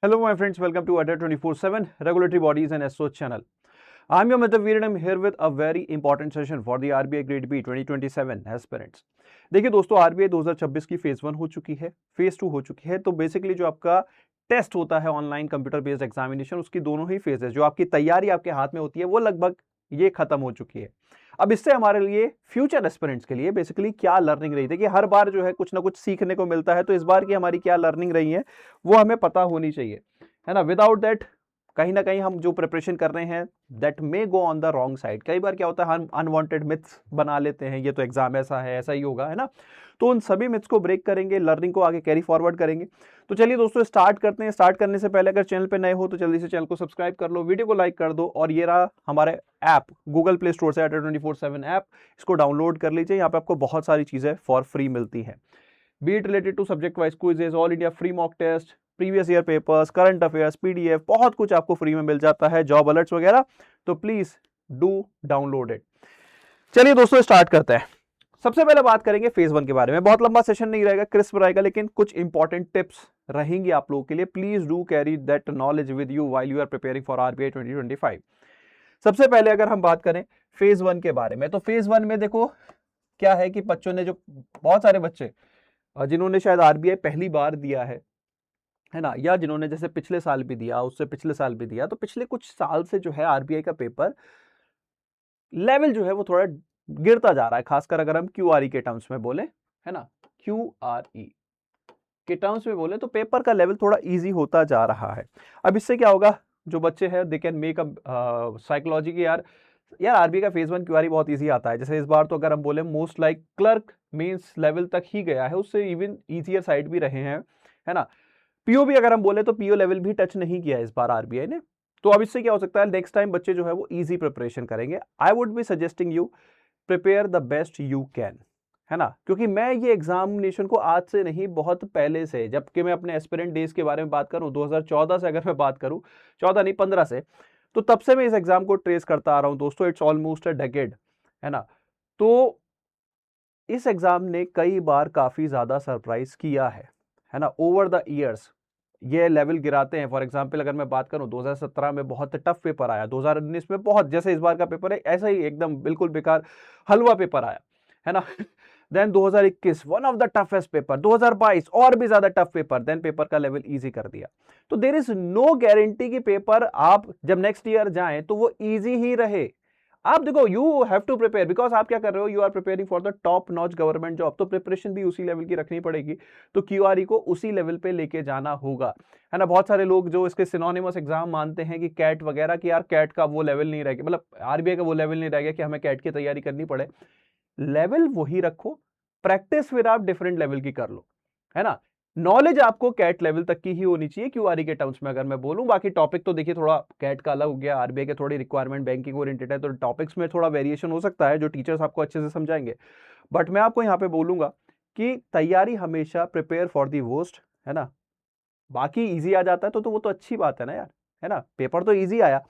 Hello, my friends. Welcome to ADA 24/7 Regulatory Bodies and SO channel. I'm your Mr. Veer and I'm here with a very important session for the RBI Grade B 2027 aspirants. देखिए दोस्तों, RBI 2026 की phase 1 हो चुकी है, phase 2 हो चुकी है। तो बेसिकली जो आपका टेस्ट होता है ऑनलाइन कंप्यूटर बेस्ड एग्जामिनेशन, उसकी दोनों ही फेजेस जो आपकी तैयारी आपके हाथ में होती है वो लगभग ये खत्म हो चुकी है। अब इससे हमारे लिए फ्यूचर एस्पिरेंट्स के लिए बेसिकली क्या लर्निंग रही थी कि हर बार जो है कुछ ना कुछ सीखने को मिलता है, तो इस बार की हमारी क्या लर्निंग रही है वो हमें पता होनी चाहिए, है ना। विदाउट दैट कहीं ना कहीं हम जो प्रिपरेशन कर रहे हैं that may go on the wrong side. कई बार क्या होता है हम अनवांटेड मिथ्स बना लेते हैं, ये तो एग्जाम ऐसा है, ऐसा ही होगा, है ना। तो उन सभी मिथ्स को ब्रेक करेंगे, लर्निंग को आगे कैरी फॉरवर्ड करेंगे। तो चलिए दोस्तों स्टार्ट करते हैं। स्टार्ट करने से पहले अगर चैनल पे नए हो तो जल्दी से चैनल को सब्सक्राइब कर लो, वीडियो को लाइक कर दो, और ये रहा हमारे ऐप गूगल प्ले स्टोर से ADA 24/7 ऐप, इसको डाउनलोड कर लीजिए। यहाँ पे आपको बहुत सारी चीजें फॉर फ्री मिलती हैं, be it related to subject wise quizzes, all India free mock test, previous year papers, current affairs, PDF, बहुत कुछ आपको फ्री में मिल जाता है, जॉब अलर्ट्स वगैरह। तो प्लीज डू डाउनलोड इट। चलिए दोस्तों स्टार्ट करते हैं। सबसे पहले बात करेंगे फेज 1 के बारे में। बहुत लंबा सेशन नहीं रहेगा, क्रिस्प रहेगा, लेकिन कुछ इंपॉर्टेंट टिप्स रहेंगी आप लोगों के लिए। Please do carry that knowledge with you while you are preparing for RBI 2025। सबसे पहले अगर हम बात करें फेज 1 के बारे में, तो फेज 1 में देखो क्या है कि बच्चों ने जो बहुत सारे बच्चे जिन्होंने शायद आरबीआई पहली बार दिया है ना, या जिन्होंने जैसे पिछले साल भी दिया, उससे पिछले साल भी दिया, तो पिछले कुछ साल से जो है आरबीआई का पेपर लेवल जो है वो थोड़ा गिरता जा रहा है। खासकर अगर हम क्यूआरई के टर्म्स में बोले, है ना, क्यूआरई के टर्म्स में बोले तो पेपर का लेवल थोड़ा इजी होता जा रहा है। अब इससे क्या होगा, जो बच्चे हैं they can make a psychology की यार आरबीआई का फेज 1 क्यूआरई बहुत इजी आता है। जैसे इस बार तो अगर हम बोले most like clerk mains level तक ही गया है, उससे इवन इजियर साइड भी रहे हैं, है ना। पीओ भी अगर हम बोले तो पीओ लेवल भी टच नहीं किया इस बार आरबीआई ने। तो अब इससे क्या हो सकता है, नेक्स्ट टाइम बच्चे जो है वो इजी प्रिपरेशन करेंगे। I would be suggesting you prepare the best you can, है ना, क्योंकि मैं ये एग्जामिनेशन को आज से नहीं बहुत पहले से, जबकि मैं अपने एस्पिरेंट डेज के बारे में बात करूं 2014 से, अगर मैं बात करूं 14 नहीं 15 से, तो तब से मैं इस एग्जाम को ट्रेस करता आ रहा हूं दोस्तों। इट्स ऑलमोस्ट अ डेकेड, है ना। तो इस एग्जाम ने कई बार काफी ज्यादा सरप्राइज किया है ना, ओवर द ईयर्स ये लेवल गिराते हैं। फॉर एग्जांपल अगर मैं बात करूं 2017 में बहुत टफ पेपर आया, 2019 में बहुत, जैसे इस बार का पेपर है ऐसा ही एकदम बिल्कुल बेकार हलवा पेपर आया, है ना। Then 2021 one of the toughest paper, 2022 और भी ज्यादा टफ पेपर, देन पेपर का लेवल इजी कर दिया। तो देयर इज नो गारंटी कि पेपर आप जब नेक्स्ट ईयर जाएं तो वो इजी ही रहे। आप देखो you have to prepare, because आप क्या कर रहे हो, you are preparing for the top notch government job, तो प्रिपरेशन भी उसी लेवल की रखनी पड़ेगी। तो क्यूआरई को उसी लेवल पे लेके जाना होगा, है ना। बहुत सारे लोग जो इसके सिनोनिमस एग्जाम मानते हैं कि कैट वगैरह, कि यार कैट का वो लेवल नहीं रह गया, मतलब आरबीआई का वो लेवल नहीं रह गया कि हमें कैट की तैयारी करनी पड़े। लेवल वही रखो, प्रैक्टिस फिर आप डिफरेंट लेवल की कर लो, है ना। नॉलेज आपको कैट लेवल तक की ही होनी चाहिए क्यूआरई के टर्म्स में अगर मैं बोलूं। बाकी टॉपिक तो देखिए थोड़ा कैट का अलग हो गया, आरबीआई के थोड़ी रिक्वायरमेंट बैंकिंग ओरिएंटेड है, तो टॉपिक्स में थोड़ा वेरिएशन हो सकता है जो टीचर्स आपको अच्छे से समझाएंगे। बट मैं आपको यहाँ पे बोलूंगा कि तैयारी हमेशा प्रिपेयर फॉर दी वर्स्ट, है ना। बाकी इजी आ जाता है तो वो तो अच्छी बात है ना यार, है ना। पेपर तो इजी आया,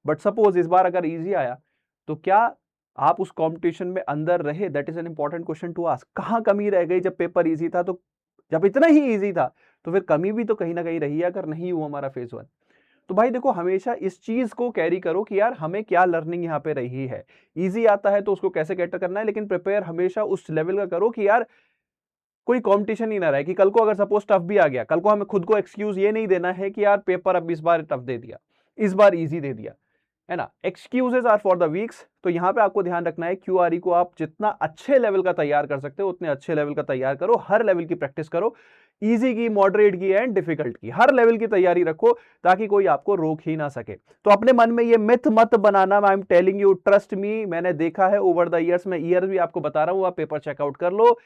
बट सपोज इस बार अगर इजी आया तो क्या आप उस कंपटीशन में अंदर रहे, that is an important question to ask. कहां कमी रह गई जब पेपर इजी था, तो जब इतना ही इजी था तो फिर कमी भी तो कहीं ना कहीं रही है, अगर नहीं हुआ हमारा फेज 1। तो भाई देखो हमेशा इस चीज को कैरी करो कि यार हमें क्या लर्निंग यहाँ पे रही है। इजी आता है तो उसको कैसे कैटर करना है, लेकिन प्रिपेयर हमेशा उस लेवल का करो कि यार कोई कंपटीशन ही ना रहे, कि कल को अगर सपोज टफ भी आ गया, कल को हमें खुद को एक्सक्यूज ये नहीं देना है कि यार पेपर अब इस बार टफ दे दिया, इस बार इजी दे दिया, है ना। Excuses are for the weaks. तो यहां पे आपको ध्यान रखना है क्यूआरई को आप जितना अच्छे लेवल का तैयार कर सकते हो उतने अच्छे लेवल का तैयार करो, हर लेवल की प्रैक्टिस करो, इजी की, मॉडरेट की एंड डिफिकल्ट की, हर लेवल की तैयारी रखो ताकि कोई आपको रोक ही ना सके। तो अपने मन में ये मिथ मत बनाना, I am telling you, trust me, मैंने देखा है ओवर द ईयर्स में, ईयर भी आपको बता रहा हूं, आप पेपर चेकआउट कर लो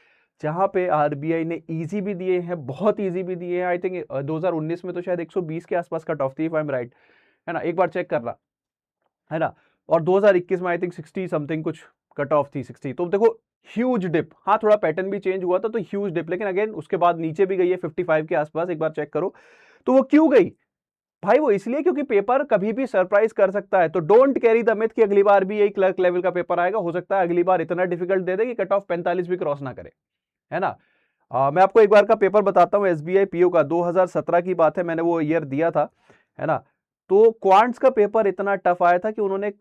जहां पे आरबीआई ने इजी भी दिए हैं, बहुत इजी भी दिए हैं। आई थिंक 2019 में तो शायद 120 के आसपास कट ऑफ थी, इफ आई एम राइट, है ना, एक बार चेक करना, है ना। और 2021 में आई थिंक 60 समथिंग कुछ कट ऑफ थी, 60। तो देखो ह्यूज डिप, हाँ थोड़ा पैटर्न भी चेंज हुआ था तो ह्यूज डिप, लेकिन अगेन उसके बाद नीचे भी गई है 55 के आसपास, एक बार चेक करो। तो वो क्यों गई भाई, वो इसलिए क्योंकि पेपर कभी भी सरप्राइज कर सकता है। तो डोंट कैरी द मिथ कि अगली बार भी यही क्लर्क लेवल का पेपर आएगा, हो सकता है अगली बार इतना डिफिकल्ट दे दे कि कट ऑफ 45 भी क्रॉस ना करे, है ना। मैं आपको एक बार का पेपर बताता हूँ, एसबीआई पीओ का 2017 की बात है, मैंने वो ईयर दिया था, है ना। तो क्वांट्स का पेपर इतना टफ आया था कि उन्होंने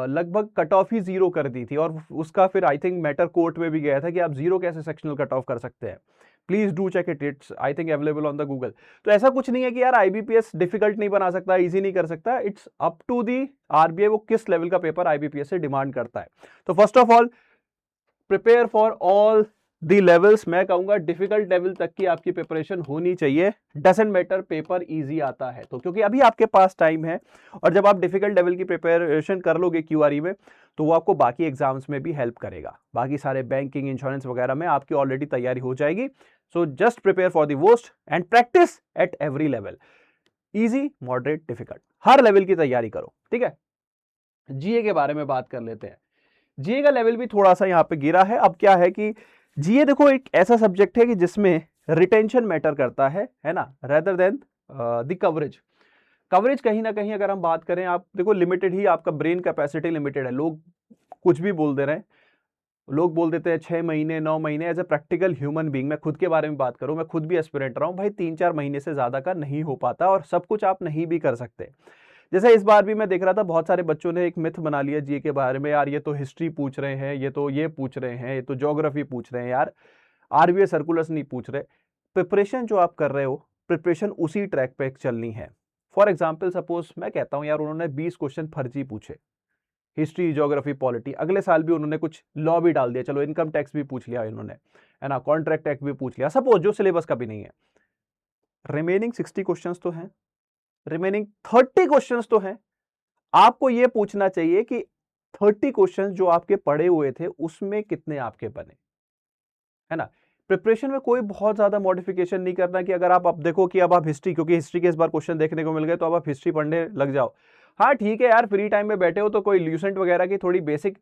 लगभग कट ऑफ ही जीरो कर दी थी, और उसका फिर आई थिंक मैटर कोर्ट में भी गया था कि आप जीरो कैसे सेक्शनल कट ऑफ कर सकते हैं। Please do check it, it's I think available on the Google. तो ऐसा कुछ नहीं है कि यार आईबीपीएस डिफिकल्ट नहीं बना सकता, इजी नहीं कर सकता, it's up to the RBI वो किस लेवल का पेपर आईबीपीएस से डिमांड करता है। तो first of all prepare for all the levels, मैं कहूंगा डिफिकल्ट लेवल तक की आपकी प्रिपरेशन होनी चाहिए। डजंट मैटर पेपर इजी आता है तो, क्योंकि अभी आपके पास टाइम है, और जब आप डिफिकल्ट लेवल की प्रिपरेशन कर लोगे क्यूआरई में, तो वो आपको बाकी एग्जाम्स में भी हेल्प करेगा, बाकी सारे बैंकिंग इंश्योरेंस वगैरह में आपकी ऑलरेडी तैयारी हो जाएगी। So just prepare for the worst and practice at every level, easy moderate difficult, her level की तैयारी करो, ठीक है। जीए के बारे में बात कर लेते हैं। जीए का लेवल भी थोड़ा सा यहाँ पे गिरा है। अब क्या है कि जीए देखो एक ऐसा सब्जेक्ट है कि जिसमें रिटेंशन मैटर करता है ना, rather than the coverage. Coverage कहीं ना कहीं अगर हम बात करें, आप देखो लिमिटेड ही, आपका ब्रेन कैपेसिटी लिमिटेड है। लोग कुछ भी बोल दे रहे हैं, लोग बोल देते हैं 6 महीने 9 महीने। As a practical human being, मैं खुद के बारे में बात करूं, मैं खुद भी एस्पिरेंट रहा हूं भाई, 3-4 महीने से ज्यादा का नहीं हो पाता, और सब कुछ आप नहीं भी कर सकते। जैसे इस बार भी मैं देख रहा था, बहुत सारे बच्चों ने एक मिथ बना लिया जी के बारे में, यार ये तो हिस्ट्री पूछ रहे हैं, ये तो ये पूछ रहे हैं, ये तो ज्योग्राफी पूछ रहे हैं। यार आरबीआई सर्कुलर्स नहीं पूछ रहे। प्रिपरेशन जो आप कर रहे हो, प्रिपरेशन उसी ट्रैक पे चलनी है। फॉर एग्जाम्पल सपोज मैं कहता हूं यार उन्होंने 20 क्वेश्चन फर्जी पूछे, हिस्ट्री ज्योग्राफी पॉलिटी, अगले साल भी उन्होंने कुछ लॉ भी डाल दिया, चलो इनकम टैक्स भी पूछ लिया इन्होंने, है ना, कॉन्ट्रैक्ट टैक्स भी पूछ लिया, सपोज जो सिलेबस का भी नहीं है। रिमेनिंग 60 क्वेश्चंस तो हैं, रिमेनिंग 30 क्वेश्चंस तो हैं। आपको यह पूछना चाहिए कि 30 क्वेश्चंस जो आपके पढ़े हुए थे उसमें कितने आपके बने, है ना। प्रिपरेशन में कोई बहुत ज्यादा मॉडिफिकेशन नहीं करना कि अगर आप अब देखो कि अब आप हिस्ट्री, क्योंकि हिस्ट्री के इस बार क्वेश्चन देखने को मिल गए, तो अब आप हिस्ट्री पढ़ने लग जाओ। हाँ ठीक है यार, फ्री टाइम में बैठे हो तो कोई ल्यूसेंट वगैरह की थोड़ी बेसिक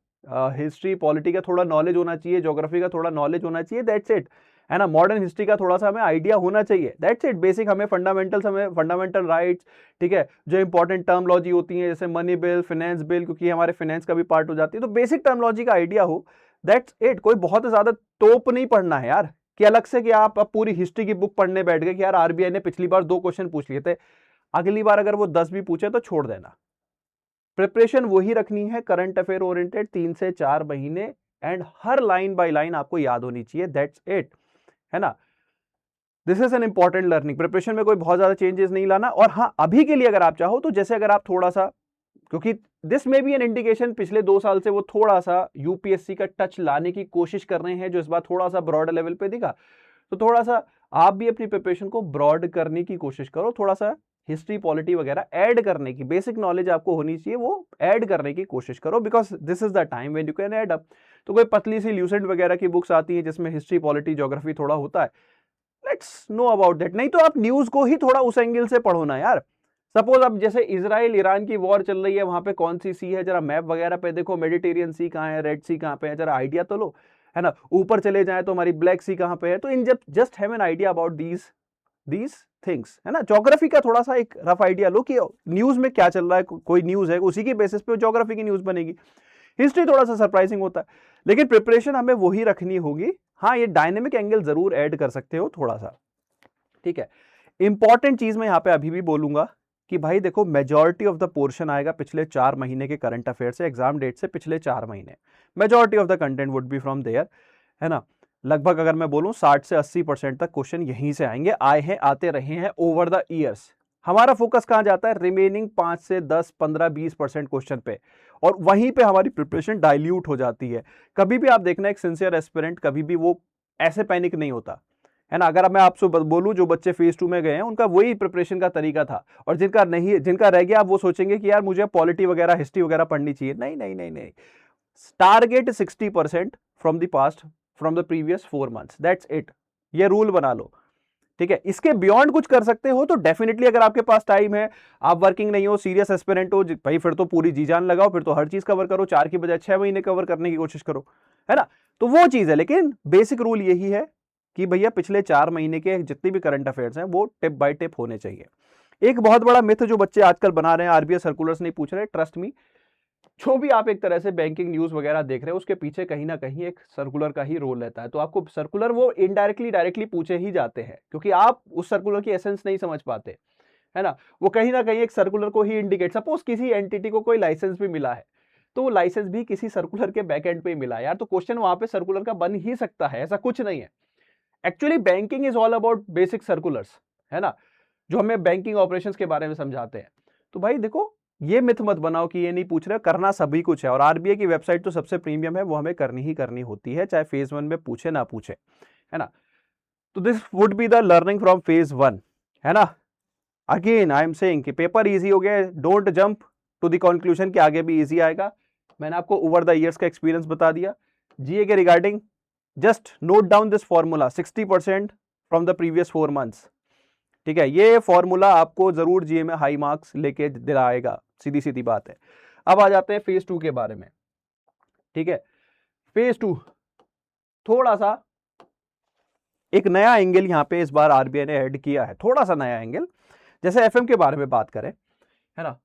हिस्ट्री पॉलिटी का थोड़ा नॉलेज होना चाहिए, ज्योग्राफी का थोड़ा नॉलेज होना चाहिए, दैट्स इट, है ना। मॉडर्न हिस्ट्री का थोड़ा सा हमें आइडिया होना चाहिए, दैट्स इट। बेसिक हमें फंडामेंटल्स, हमें फंडामेंटल राइट्स, ठीक है, जो इंपॉर्टेंट टर्मोलॉजी होती है जैसे मनी बिल, फाइनेंस बिल, क्योंकि हमारे फाइनेंस का भी पार्ट हो जाती है, तो बेसिक टर्मोलॉजी का आइडिया हो, दैट्स इट। कोई बहुत ज्यादा तोप नहीं पढ़ना है यार, कि अलग से कि आप अब पूरी हिस्ट्री की बुक पढ़ने बैठ गए कि यार आरबीआई ने पिछली बार 2 क्वेश्चन पूछ लिए थे, अगली बार अगर वो 10 भी पूछे तो छोड़ देना। प्रिपरेशन वही रखनी है, करंट अफेयर ओरिएंटेड 3 से 4 महीने, and her line by line आपको याद होनी चाहिए, दैट्स इट, है ना। This is an important learning. Preparation में कोई बहुत ज्यादा चेंजेस नहीं लाना। और हाँ, अभी के लिए अगर आप चाहो तो, जैसे अगर आप थोड़ा सा, क्योंकि दिस में भी एन इंडिकेशन पिछले 2 साल से वो थोड़ा सा यूपीएससी का टच लाने की कोशिश कर रहे हैं, जो इस बार थोड़ा सा ब्रॉड लेवल पे दिखा, तो थोड़ा सा आप भी अपनी प्रिपरेशन को ब्रॉड करने की कोशिश करो, थोड़ा सा हिस्ट्री पॉलिटी वगैरह ऐड करने की, बेसिक नॉलेज आपको होनी चाहिए, वो ऐड करने की कोशिश करो, because this is the time when you can add up. तो कोई पतली सी ल्यूसेंट वगैरह की बुक्स आती हैं जिसमें हिस्ट्री पॉलिटी ज्योग्राफी थोड़ा होता है, लेट्स नो अबाउट दैट। नहीं तो आप न्यूज को ही थोड़ा उस एंगल से पढ़ो ना यार। सपोज अब जैसे इजराइल ईरान की वॉर चल रही है, वहां पे कौन सी सी है, जरा मैप वगैरह पे देखो, मेडिटेरियन सी कहाँ है, रेड सी कहाँ पे है, जरा आइडिया तो लो, है ना। ऊपर चले जाए तो हमारी ब्लैक सी कहाँ पे है, तो in just have an idea about these things, है ना। ज्योग्राफी का थोड़ा सा एक रफ आइडिया लो कि न्यूज में क्या चल रहा है, कोई न्यूज है उसी के बेसिस पे ज्योग्राफी की न्यूज बनेगी। हिस्ट्री थोड़ा सा सरप्राइजिंग होता है, लेकिन प्रिपरेशन हमें वही रखनी होगी। हाँ, ये डायनेमिक एंगल जरूर ऐड कर सकते हो थोड़ा सा, ठीक है। इंपॉर्टेंट चीज मैं यहां पे अभी भी बोलूंगा कि भाई देखो, मेजॉरिटी ऑफ द पोर्शन आएगा पिछले 4 महीने के करंट अफेयर से, एग्जाम डेट से पिछले 4 महीने, majority of the content would be from there, है ना। लगभग अगर मैं बोलूं 60 से 80% तक क्वेश्चन यहीं से आएंगे, आए हैं, आते रहे हैं ओवर द ईयर्स। हमारा फोकस कहां जाता है, रिमेनिंग 5 से 10, 15, 20% क्वेश्चन पे, और वहीं पे हमारी प्रिपरेशन डाइल्यूट हो जाती है। कभी भी आप देखना, एक सिंसियर एस्पिरेंट कभी भी वो ऐसे पैनिक नहीं होता, है ना। अगर मैं आपसे बोलूं, जो बच्चे फेज 2 में गए हैं उनका वही प्रिपरेशन का तरीका था, और जिनका नहीं, जिनका रह गया, आप वो सोचेंगे कि यार मुझे पॉलिटी वगैरह, हिस्ट्री वगैरह पढ़नी चाहिए। नहीं नहीं नहीं नहीं, target 60% from the past, from the previous 4 months, that's it. ये रूल बना लो, ठीक है। इसके बियॉन्ड कुछ कर सकते हो तो डेफिनेटली, अगर आपके पास टाइम है, आप वर्किंग नहीं हो, सीरियस एस्पिरेंट हो भाई, फिर तो पूरी जी जान लगाओ, फिर तो हर चीज कवर करो, 4 की बजाय 6 महीने कवर करने की कोशिश करो, है ना। तो वो चीज है, लेकिन बेसिक रूल यही है कि भैया पिछले 4 महीने के जितने भी करंट अफेयर्स हैं वो टिप बाय टिप होने चाहिए। एक बहुत बड़ा मिथ जो बच्चे आजकल बना रहे हैं, आरबीआई सर्कुलर्स नहीं पूछ रहे, ट्रस्ट मी, जो भी आप एक तरह से बैंकिंग न्यूज़ वगैरह देख रहे हो उसके पीछे कहीं ना कहीं एक सर्कुलर का ही रोल रहता है। तो आपको सर्कुलर वो इनडायरेक्टली डायरेक्टली पूछे ही जाते हैं क्योंकि आप उस सर्कुलर की एसेंस नहीं समझ पाते, है ना। वो कहीं ना कहीं एक सर्कुलर को ही इंडिकेट, सपोज किसी एंटिटी को कोई लाइसेंस भी मिला है तो वो लाइसेंस भी किसी सर्कुलर के बैक एंड पे ही मिला है यार, तो क्वेश्चन वहां पे सर्कुलर का बन ही सकता है, ऐसा कुछ नहीं है। Actually banking is all about basic circulars, है ना, जो हमें बैंकिंग ऑपरेशंस के बारे में समझाते हैं। तो भाई देखो, ये मिथ मत बनाओ कि ये नहीं पूछ रहे, करना सभी कुछ है। और आरबीआई की वेबसाइट तो सबसे प्रीमियम है, वो हमें करनी ही करनी होती है, चाहे फेज 1 में पूछे ना पूछे, है ना। तो this would be the learning from phase 1, है ना। अगेन आई एम सेइंग कि पेपर इजी हो गया, don't jump to the conclusion कि आगे भी इजी आएगा। मैंने आपको ओवर द ईयर्स का एक्सपीरियंस बता दिया। जीए के regarding just note down this formula, 60% from the previous 4 months. ठीक है, ये फॉर्मूला आपको जरूर जीए में हाई मार्क्स लेके दिलाएगा, सीधी सीधी बात है। अब आ जाते हैं फेज 2 के बारे में। ठीक है, फेज 2 थोड़ा सा एक नया एंगल यहां पे इस बार आरबीआई ने ऐड किया है, थोड़ा सा नया एंगल। जैसे एफएम के बारे में बात करें, है ना,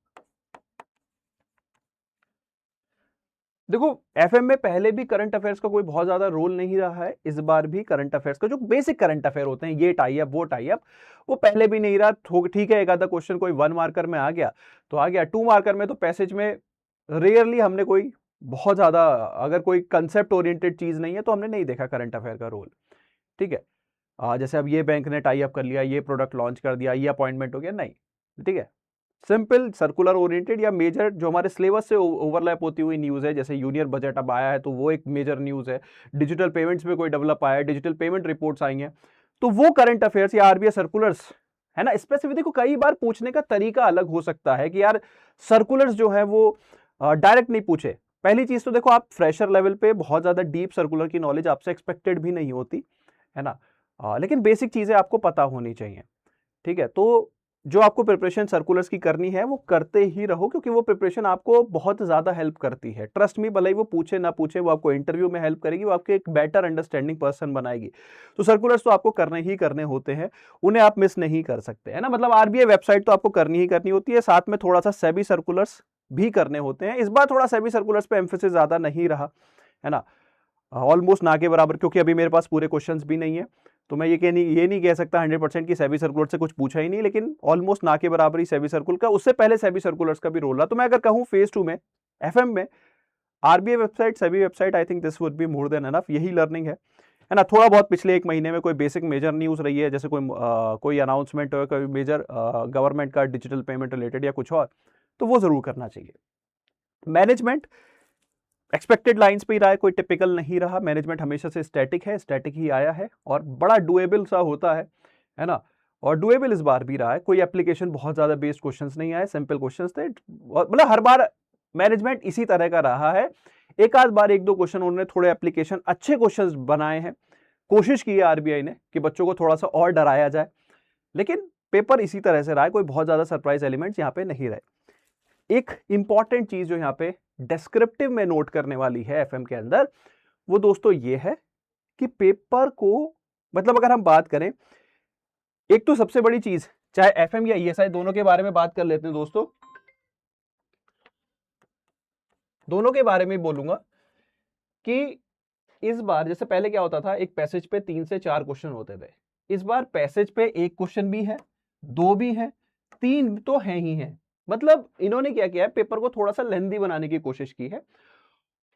देखो एफएम में पहले भी करंट अफेयर्स का कोई बहुत ज्यादा रोल नहीं रहा है, इस बार भी करंट अफेयर्स का जो बेसिक करंट अफेयर होते हैं, ये टाई अप वो टाई अप, वो पहले भी नहीं रहा। ठीक है, एक आधा क्वेश्चन कोई 1 मार्कर में आ गया तो आ गया, 2 मार्कर में तो पैसेज में रेयरली हमने कोई बहुत ज्यादा, अगर कोई कंसेप्ट ओरिएंटेड चीज नहीं है तो हमने नहीं देखा करंट अफेयर का रोल। ठीक है, जैसे अब ये बैंक ने टाई अप कर लिया, ये प्रोडक्ट लॉन्च कर दिया, ये अपॉइंटमेंट हो गया, नहीं। ठीक है, सिंपल सर्कुलर ओरिएंटेड या मेजर जो हमारे सिलेबस से ओवरलैप होती हुई न्यूज़ है, जैसे यूनियन बजट अब आया है तो वो एक मेजर न्यूज़ है, डिजिटल पेमेंट्स में कोई डेवलप आया है, डिजिटल पेमेंट रिपोर्ट्स आई हैं, तो वो करंट अफेयर्स या आरबीआई सर्कुलर्स, है ना। स्पेसिफिक देखो, कई बार पूछने का तरीका अलग हो सकता है कि यार सर्कुलर्स जो है वो डायरेक्ट नहीं पूछे। पहली चीज तो देखो, आप फ्रेशर लेवल पे बहुत ज्यादा डीप सर्कुलर की नॉलेज आपसे एक्सपेक्टेड भी नहीं होती, है ना। लेकिन बेसिक चीजें आपको पता होनी चाहिए। ठीक है, तो जो आपको प्रिपरेशन सर्कुलर्स की करनी है वो करते ही रहो, क्योंकि वो प्रिपरेशन आपको बहुत ज्यादा हेल्प करती है। ट्रस्ट मी, भले ही वो पूछे ना पूछे, वो आपको इंटरव्यू में हेल्प करेगी, वो आपके एक बेटर अंडरस्टैंडिंग पर्सन बनाएगी। तो सर्कुलर्स तो आपको करने ही करने होते हैं, उन्हें आप मिस नहीं कर सकते, है ना। मतलब आरबीआई वेबसाइट तो आपको करनी ही करनी होती है, साथ में थोड़ा सा सेबी सर्कुलर्स भी करने होते हैं। इस बार थोड़ा सेबी सर्कुलर्स पे एम्फेसिस ज्यादा नहीं रहा, है ना, ऑलमोस्ट ना के बराबर, क्योंकि अभी मेरे पास पूरे क्वेश्चंस भी नहीं है, तो मैं ये नहीं कह सकता 100% कि सेबी सर्कुलर से कुछ पूछा ही नहीं, लेकिन ऑलमोस्ट ना के बराबर ही सेबी सर्कुलर का, उससे पहले सेबी सर्कुलर्स का भी रोल रहा। तो मैं अगर कहूं फेज 2 में एफएम में RBI website, SEBI website, I think this would be more than enough, यही लर्निंग है ना। थोड़ा बहुत पिछले एक महीने में कोई बेसिक मेजर न्यूज रही है, जैसे कोई अनाउंसमेंट हो, कोई मेजर गवर्नमेंट का डिजिटल पेमेंट रिलेटेड या कुछ और, तो वो जरूर करना चाहिए। मैनेजमेंट एक्सपेक्टेड लाइंस पे ही रहा है, कोई टिपिकल नहीं रहा। मैनेजमेंट हमेशा से स्टैटिक है, स्टैटिक ही आया है और बड़ा डुएबल सा होता है ना। और डुएबल इस बार भी रहा है, कोई एप्लीकेशन बहुत ज्यादा बेस्ड क्वेश्चंस नहीं आए, सिंपल क्वेश्चंस थे। मतलब हर बार मैनेजमेंट इसी तरह का रहा है। एक आध बार एक दो क्वेश्चन उन्होंने थोड़े एप्लीकेशन अच्छे क्वेश्चंस बनाए हैं, कोशिश की है आरबीआई ने कि बच्चों को थोड़ा सा और डराया जाए, लेकिन पेपर इसी तरह से रहा है, कोई बहुत ज्यादा सरप्राइज एलिमेंट्स यहाँ पे नहीं रहे। एक इंपॉर्टेंट चीज जो यहाँ पे डिस्क्रिप्टिव में नोट करने वाली है एफएम के अंदर, वो दोस्तों ये है कि पेपर को, मतलब अगर हम बात करें, एक तो सबसे बड़ी चीज, चाहे एफएम या ईएसआई, दोनों के बारे में बात कर लेते हैं दोस्तों, दोनों के बारे में बोलूंगा कि इस बार जैसे पहले क्या होता था, एक पैसेज पे 3 से 4 क्वेश्चन होते थे, इस बार पैसेज पे एक क्वेश्चन भी है, 2 भी है, 3 तो है ही है। मतलब इन्होंने क्या किया है, पेपर को थोड़ा सा लेंदी बनाने की कोशिश की है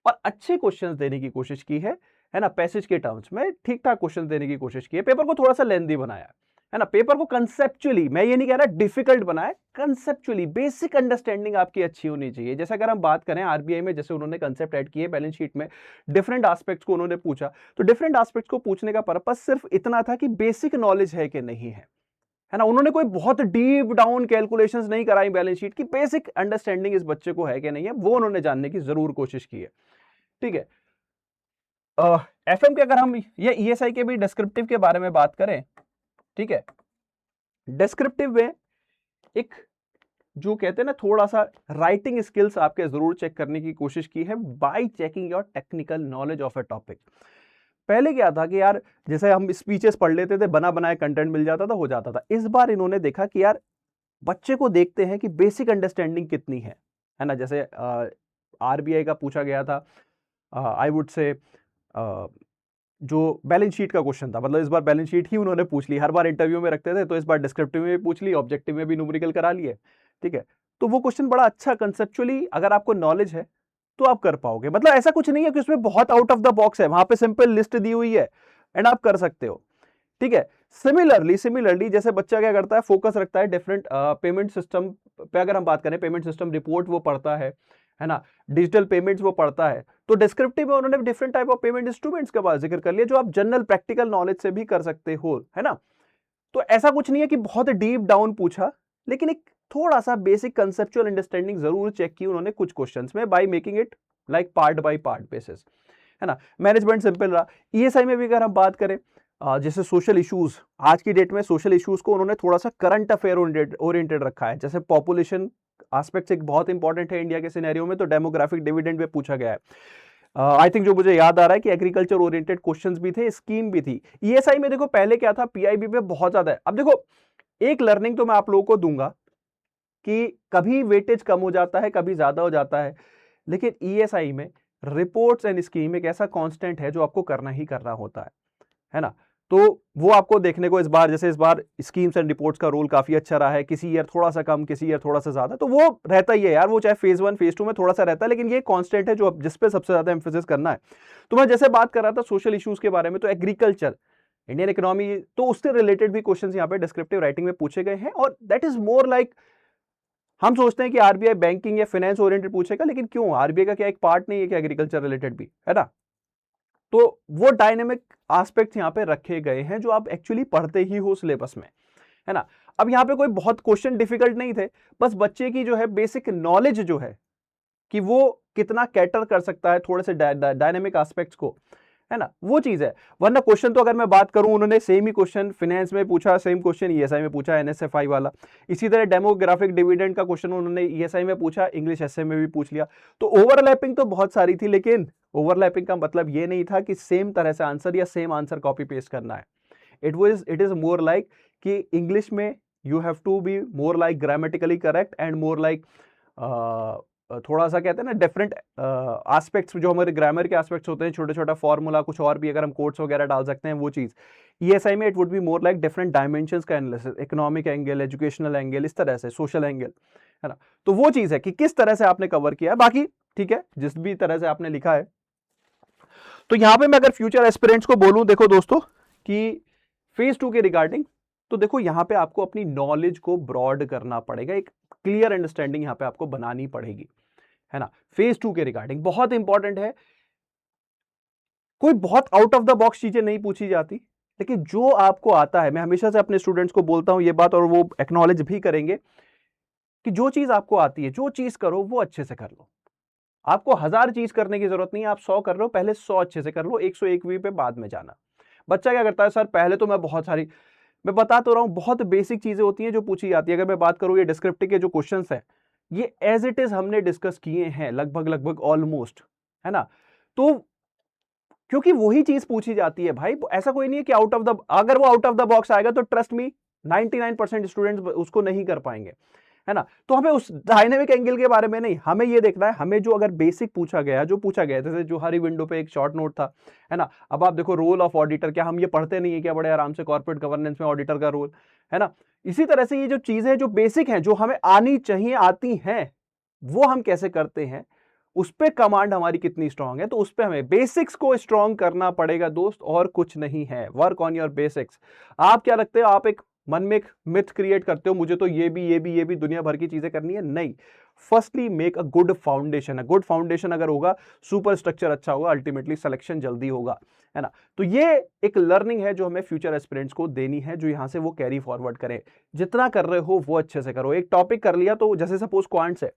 और अच्छे क्वेश्चंस देने की कोशिश की है ना। पैसेज के टर्म्स में ठीक ठाक क्वेश्चन देने की कोशिश की है, पेपर को थोड़ा सा लेंदी बनाया है ना। पेपर को कंसेप्चुअली, मैं ये नहीं कह रहा डिफिकल्ट बनाया, कंसेप्चुअली बेसिक अंडरस्टैंडिंग आपकी अच्छी होनी चाहिए। जैसे अगर हम बात करें आरबीआई में, जैसे उन्होंने कंसेप्ट ऐड किए बैलेंस शीट में, डिफरेंट एस्पेक्ट्स को उन्होंने पूछा, तो डिफरेंट एस्पेक्ट्स को पूछने का पर्पस सिर्फ इतना था कि बेसिक नॉलेज है कि नहीं है ना। उन्होंने कोई बहुत डीप डाउन कैलकुलेशंस नहीं कराई बैलेंस शीट की, बेसिक अंडरस्टैंडिंग इस बच्चे को है कि नहीं है, वो उन्होंने जानने की जरूर कोशिश की है। ठीक है, एफएम के अगर हम ये ईएसआई के भी डिस्क्रिप्टिव के बारे में बात करें, ठीक है, डिस्क्रिप्टिव में एक जो कहते हैं ना, थोड़ा सा राइटिंग स्किल्स आपके जरूर चेक करने की कोशिश की है bye checking your technical knowledge of a topic. पहले क्या था कि यार जैसे हम स्पीचेस पढ़ लेते थे, बना बनाया कंटेंट मिल जाता था, हो जाता था। इस बार इन्होंने देखा कि यार बच्चे को देखते हैं कि बेसिक अंडरस्टैंडिंग कितनी है ना। जैसे आरबीआई का पूछा गया था, आई वुड से जो बैलेंस शीट का क्वेश्चन था, मतलब इस बार बैलेंस शीट ही उन्होंने पूछ ली, हर बार इंटरव्यू में रखते थे तो इस बार डिस्क्रिप्टिव में भी पूछ ली, ऑब्जेक्टिव में भी न्यूमेरिकल करा लिए, ठीक है। तो वो क्वेश्चन बड़ा अच्छा कंसेप्चुअली अगर आपको नॉलेज है तो आप कर पाओगे, मतलब ऐसा कुछ नहीं है कि उसमें बहुत आउट ऑफ द बॉक्स है, वहां पे सिंपल लिस्ट दी हुई है एंड आप कर सकते हो, ठीक है। सिमिलरली जैसे बच्चा क्या करता है, फोकस रखता है डिफरेंट पेमेंट सिस्टम पे, अगर हम बात करें पेमेंट सिस्टम रिपोर्ट वो पढ़ता है ना, डिजिटल पेमेंट्स वो पढ़ता है, तो डिस्क्रिप्टिव में उन्होंने different type of payment instruments का बात जिक्र कर लिया जो आप जनरल प्रैक्टिकल नॉलेज से भी कर सकते हो, है ना। तो ऐसा कुछ नहीं है कि बहुत डीप डाउन पूछा, लेकिन एक थोड़ा सा बेसिक कंसेप्चुअल अंडरस्टैंडिंग जरूर चेक की उन्होंने कुछ क्वेश्चंस में, by making it like part by part basis, है ना। मैनेजमेंट सिंपल रहा। ईएसआई में भी अगर हम बात करें, जैसे सोशल इश्यूज, आज की डेट में सोशल इश्यूज को उन्होंने थोड़ा सा करंट अफेयर ओरिएंटेड रखा है, जैसे पॉपुलेशन एस्पेक्ट्स एक बहुत इंपॉर्टेंट है इंडिया के सिनेरियो में, तो डेमोग्राफिक डिविडेंड पे पूछा गया है। आई थिंक जो मुझे याद आ रहा है कि एग्रीकल्चर ओरिएंटेड क्वेश्चंस भी थे, स्कीम भी थी। ईएसआई में देखो पहले क्या था, पीआईबी पे बहुत ज्यादा है। अब देखो एक लर्निंग तो मैं आप लोगों को दूंगा कि कभी वेटेज कम हो जाता है, कभी ज्यादा हो जाता है, लेकिन ईएसआई में रिपोर्ट्स एंड स्कीम एक ऐसा कांस्टेंट है जो आपको करना ही करना होता है ना। तो वो आपको देखने को इस बार, जैसे इस बार स्कीम्स एंड रिपोर्ट्स का रोल काफी अच्छा रहा है, किसी ईयर थोड़ा सा कम, किसी ईयर थोड़ा सा ज्यादा, तो वो रहता ही है यार, वो चाहे फेज 1 फेज 2 में थोड़ा सा रहता है, लेकिन ये कांस्टेंट है जो जिस पे सबसे ज्यादा एम्फेसिस करना है। तो मैं जैसे बात कर रहा था सोशल इश्यूज के बारे में, तो एग्रीकल्चर, इंडियन इकोनॉमी, तो उससे रिलेटेड भी क्वेश्चन यहाँ पे डिस्क्रिप्टिव राइटिंग में पूछे गए हैं, और दैट इज मोर लाइक, हम सोचते हैं कि आरबीआई बैंकिंग या फाइनेंस ओरिएंटेड पूछेगा, लेकिन क्यों, आरबीआई का क्या एक पार्ट नहीं है कि एग्रीकल्चर रिलेटेड भी, है ना। तो वो डायनेमिक एस्पेक्ट्स यहाँ पे रखे गए हैं जो आप एक्चुअली पढ़ते ही हो सिलेबस में, है ना। अब यहाँ पे कोई बहुत क्वेश्चन डिफिकल्ट नहीं थे, बस बच्चे की जो है बेसिक नॉलेज जो है कि वो कितना कैटर कर सकता है थोड़े से डायनेमिक एस्पेक्ट्स को, है ना, वो चीज है। वरना क्वेश्चन तो अगर मैं बात करूं, उन्होंने सेम ही क्वेश्चन फाइनेंस में पूछा, सेम क्वेश्चन ईएसआई में पूछा, एनएसएफआई वाला। इसी तरह डेमोग्राफिक डिविडेंड का क्वेश्चन उन्होंने ईएसआई में पूछा, इंग्लिश एसए में भी पूछ लिया। तो ओवरलैपिंग तो बहुत सारी थी, लेकिन ओवरलैपिंग का मतलब ये नहीं था कि सेम तरह से आंसर या सेम आंसर कॉपी पेस्ट करना है। इट इज मोर लाइक कि इंग्लिश में you have to be more like grammatically correct and more like थोड़ा सा कहते हैं ना डिफरेंट एस्पेक्ट्स, जो हमारे ग्रामर के एस्पेक्ट्स होते हैं, छोटा छोटा फॉर्मूला, कुछ और भी अगर हम कोट्स वगैरह डाल सकते हैं, वो चीज। ईएसआई में it would be more like different dimensions का analysis, economic angle, educational angle, इस तरह से सोशल एंगल, है ना। तो वो चीज है कि किस तरह से आपने कवर किया, बाकी ठीक है जिस भी तरह से आपने लिखा है। तो यहां पे मैं अगर फ्यूचर एस्पिरेंट्स को बोलूं, देखो दोस्तों कि फेज 2 के रिगार्डिंग, तो देखो यहां पे आपको अपनी नॉलेज को ब्रॉड करना पड़ेगा, एक क्लियर अंडरस्टैंडिंग यहां पे आपको बनानी पड़ेगी, है ना। फेज 2 के रिगार्डिंग बहुत इंपॉर्टेंट है, कोई बहुत आउट ऑफ द बॉक्स चीजें नहीं पूछी जाती, लेकिन जो आपको आता है, मैं हमेशा से अपने स्टूडेंट्स को बोलता हूं ये बात, और वो एक्नॉलेज भी करेंगे कि जो चीज आपको आती है, जो चीज करो वो अच्छे से कर लो। आपको 1000 चीज करने की जरूरत नहीं है, आप 100 कर रहे हो, पहले 100 अच्छे से कर लो, 101वीं पे बाद में जाना। बच्चा क्या करता है, सर पहले तो मैं बहुत सारी, मैं बता तो रहा हूं बहुत बेसिक चीजें होती हैं जो पूछी जाती है। अगर मैं बात करूं ये डिस्क्रिप्टिव के जो क्वेश्चंस हैं, ये एज इट इज हमने डिस्कस किए हैं लगभग ऑलमोस्ट, है ना। तो क्योंकि वही चीज पूछी जाती है भाई, ऐसा कोई नहीं है कि आउट ऑफ द, अगर वो आउट ऑफ द बॉक्स आएगा तो ट्रस्ट मी 99% स्टूडेंट्स उसको नहीं कर पाएंगे, है ना। तो हमें उस डायनेमिक एंगल के बारे में नहीं, हमें ये देखना है, हमें जो अगर बेसिक पूछा गया, जो पूछा गया, जैसे जो हरी विंडो पे एक शॉर्ट नोट था, है ना। अब आप देखो रोल ऑफ ऑडिटर, क्या हम ये पढ़ते नहीं है क्या बड़े आराम से, कॉर्पोरेट गवर्नेंस में ऑडिटर का रोल, है ना। इसी तरह से ये जो चीजें जो बेसिक हैं, जो हमें आनी चाहिए, आती हैं, वो हम कैसे करते हैं, उस पे कमांड हमारी कितनी स्ट्रांग है, तो उस पे हमें बेसिक्स को स्ट्रांग करना पड़ेगा दोस्त, और कुछ नहीं है। Work on your basics. आप क्या लगते हो, आप एक मन में एक मिथ क्रिएट करते हो, मुझे तो ये भी दुनिया भर की चीजें करनी है, नहीं। Firstly make a good foundation. A good foundation अगर होगा, सुपर स्ट्रक्चर अच्छा होगा, अल्टीमेटली सिलेक्शन जल्दी होगा, है ना। तो ये एक लर्निंग है जो हमें फ्यूचर एस्पिरेंट्स को देनी है, जो यहां से वो कैरी फॉरवर्ड करें। जितना कर रहे हो वो अच्छे से करो। एक टॉपिक कर लिया, तो जैसे सपोज क्वांट्स है,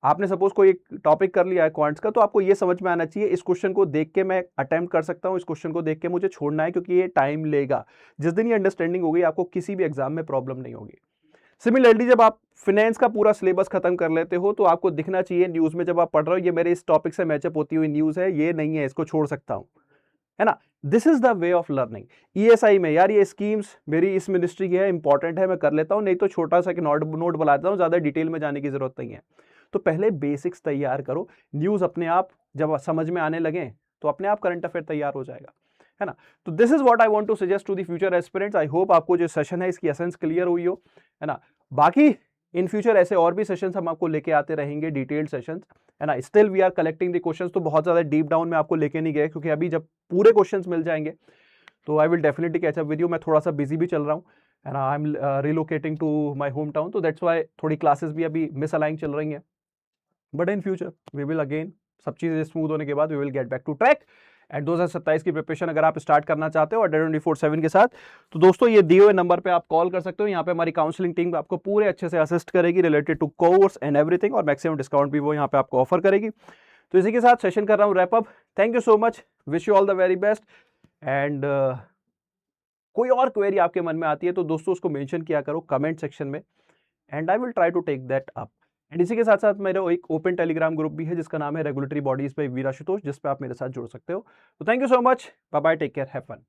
आपने सपोज कोई एक टॉपिक कर लिया है क्वांट्स का, तो आपको ये समझ में आना चाहिए, इस क्वेश्चन को देख के मैं अटेम्प्ट कर सकता हूं, इस क्वेश्चन को देख के मुझे छोड़ना है, क्योंकि ये टाइम लेगा। जिस दिन ये अंडरस्टैंडिंग होगी, आपको किसी भी एग्जाम में प्रॉब्लम नहीं होगी। सिमिलरली जब आप फाइनेंस का पूरा सिलेबस खत्म कर लेते हो, तो आपको दिखना चाहिए न्यूज में, जब आप पढ़ रहे हो, ये मेरे इस टॉपिक से मैचअप होती हुई न्यूज है, ये नहीं है, इसको छोड़ सकता हूं, है ना। This is the way of learning. ESI में यार ये स्कीम्स मेरी इस मिनिस्ट्री की है, इंपॉर्टेंट है, मैं कर लेता हूं, नहीं तो छोटा सा नोट बनाता हूं, ज्यादा डिटेल में जाने की जरूरत नहीं है। तो पहले बेसिक्स तैयार करो, न्यूज़ अपने आप जब समझ में आने लगे तो अपने आप करंट अफेयर तैयार हो जाएगा, है ना। तो this is what I want to suggest to the future aspirants. I hope आपको जो सेशन है इसकी एसेंस क्लियर हुई हो, है ना। बाकी इन फ्यूचर ऐसे और भी सेशंस हम आपको लेके आते रहेंगे, डिटेल्ड सेशंस, है ना। Still we are collecting the questions, तो बहुत ज्यादा डीप डाउन में आपको लेके नहीं गए, क्योंकि अभी जब पूरे क्वेश्चंस मिल जाएंगे तो I will definitely catch up with you. मैं थोड़ा सा बिजी भी चल रहा हूँ, है ना। I am relocating to my home town, तो दैट्स वाई थोड़ी क्लासेस भी अभी मिस अलाइन चल रही हैं, but in future we will again, सब चीज़ें स्मूथ होने के बाद we will get back to track. And 2027 की प्रिपरेशन अगर आप स्टार्ट करना चाहते हो अड्डा 24/7 के साथ, तो दोस्तों ये दिए हुए नंबर पे आप कॉल कर सकते हो। यहाँ पे हमारी काउंसलिंग टीम आपको पूरे अच्छे से असिस्ट करेगी related to course and everything, और मैक्सिमम डिस्काउंट भी वो यहाँ पे आपको ऑफर करेगी। तो इसी के साथ सेशन कर रहा हूँ wrap up. Thank you so much, wish you all the very best. And कोई और क्वेरी आपके मन में आती है तो दोस्तों उसको मेंशन किया करो कमेंट सेक्शन में, and I will try to take that up. And इसी के साथ साथ मेरा एक ओपन टेलीग्राम ग्रुप भी है जिसका नाम है regulatory bodies by Veer Ashutosh, जिस पे आप मेरे साथ जुड़ सकते हो। तो thank you so much, bye bye, take care, have fun.